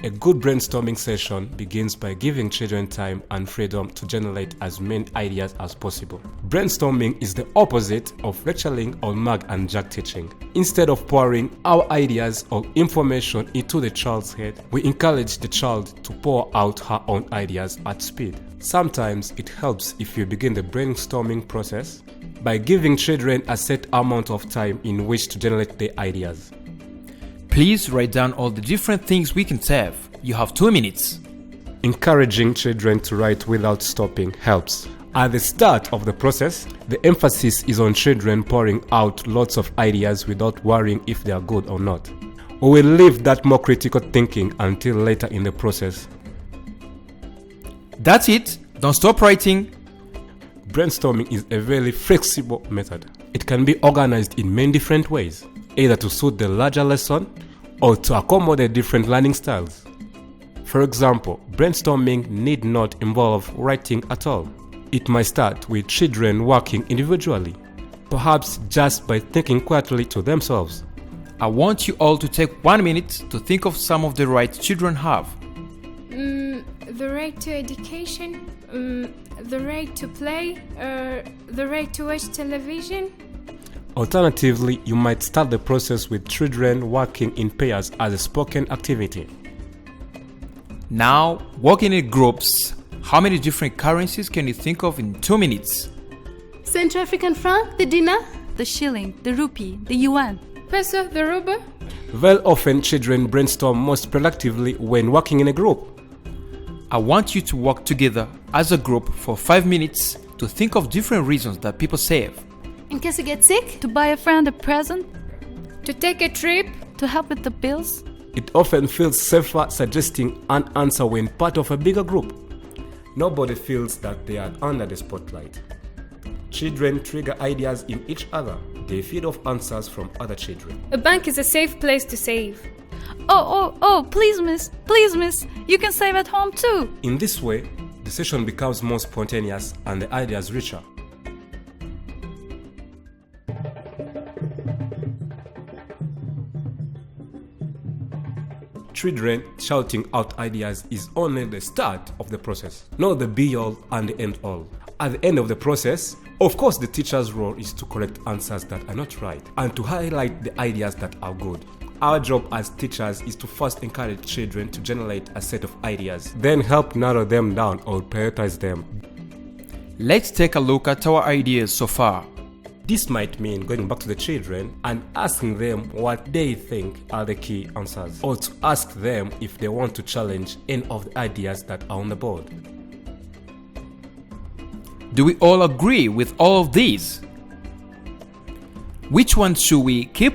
A good brainstorming session begins by giving children time and freedom to generate as many ideas as possible. Brainstorming is the opposite of lecturing or Mag and Jack teaching. Instead of pouring our ideas or information into the child's head, we encourage the child to pour out her own ideas at speed. Sometimes it helps if you begin the brainstorming process by giving children a set amount of time in which to generate their ideas. Please write down all the different things we can save. You have 2 minutes. Encouraging children to write without stopping helps. At the start of the process, the emphasis is on children pouring out lots of ideas without worrying if they are good or not. We will leave that more critical thinking until later in the process. That's it. Don't stop writing. Brainstorming is a very flexible method. It can be organized in many different ways, either to suit the larger lesson or to accommodate different learning styles. For example, brainstorming need not involve writing at all. It might start with children working individually, perhaps just by thinking quietly to themselves. I want you all to take 1 minute to think of some of the rights children have. The right to education, the right to play, the right to watch television. Alternatively, you might start the process with children working in pairs as a spoken activity. Now, working in groups. How many different currencies can you think of in 2 minutes? Central African franc, the dinar, the shilling, the rupee, the yuan, Peso, the ruble. Very often, children brainstorm most productively when working in a group. I want you to work together as a group for 5 minutes to think of different reasons that people save. in case you get sick, to buy a friend a present, To take a trip. to help with the bills. It often feels safer suggesting an answer when part of a bigger group. Nobody feels that they are under the spotlight. Children trigger ideas in each other. They feed off answers from other children. A bank is a safe place to save. Oh, please miss, you can save at home too. In this way, the session becomes more spontaneous and the ideas richer. Children shouting out ideas is only the start of the process, not the be-all and the end-all. At the end of the process, of course, the teacher's role is to correct answers that are not right and to highlight the ideas that are good. Our job as teachers is to first encourage children to generate a set of ideas, then help narrow them down or prioritize them. Let's take a look at our ideas so far. This might mean going back to the children and asking them what they think are the key answers, or to ask them if they want to challenge any of the ideas that are on the board. Do we all agree with all of these? Which one should we keep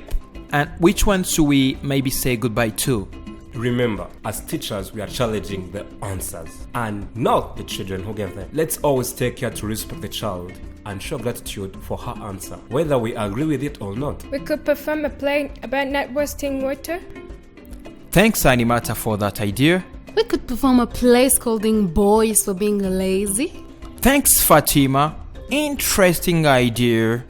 and which one should we maybe say goodbye to? Remember, as teachers, we are challenging the answers and not the children who gave them. Let's always take care to respect the child and show gratitude for her answer, whether we agree with it or not. We could perform a play about not wasting water. Thanks, Animata, for that idea. we could perform a play scolding boys for being lazy. Thanks, Fatima. Interesting idea.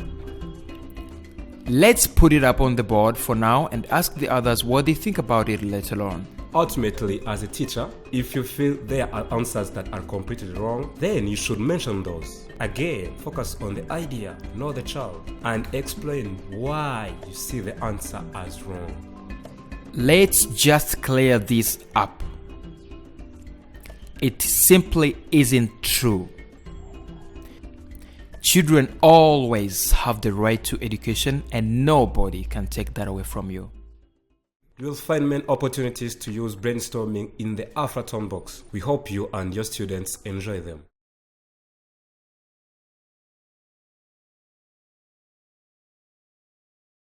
Let's put it up on the board for now and ask the others what they think about it later on. Ultimately, as a teacher, if you feel there are answers that are completely wrong, then you should mention those. Again, focus on the idea, not the child, and explain why you see the answer as wrong. Let's just clear this up. It simply isn't true. Children always have the right to education and nobody can take that away from you. You'll find many opportunities to use brainstorming in the Aflatoun box. We hope you and your students enjoy them.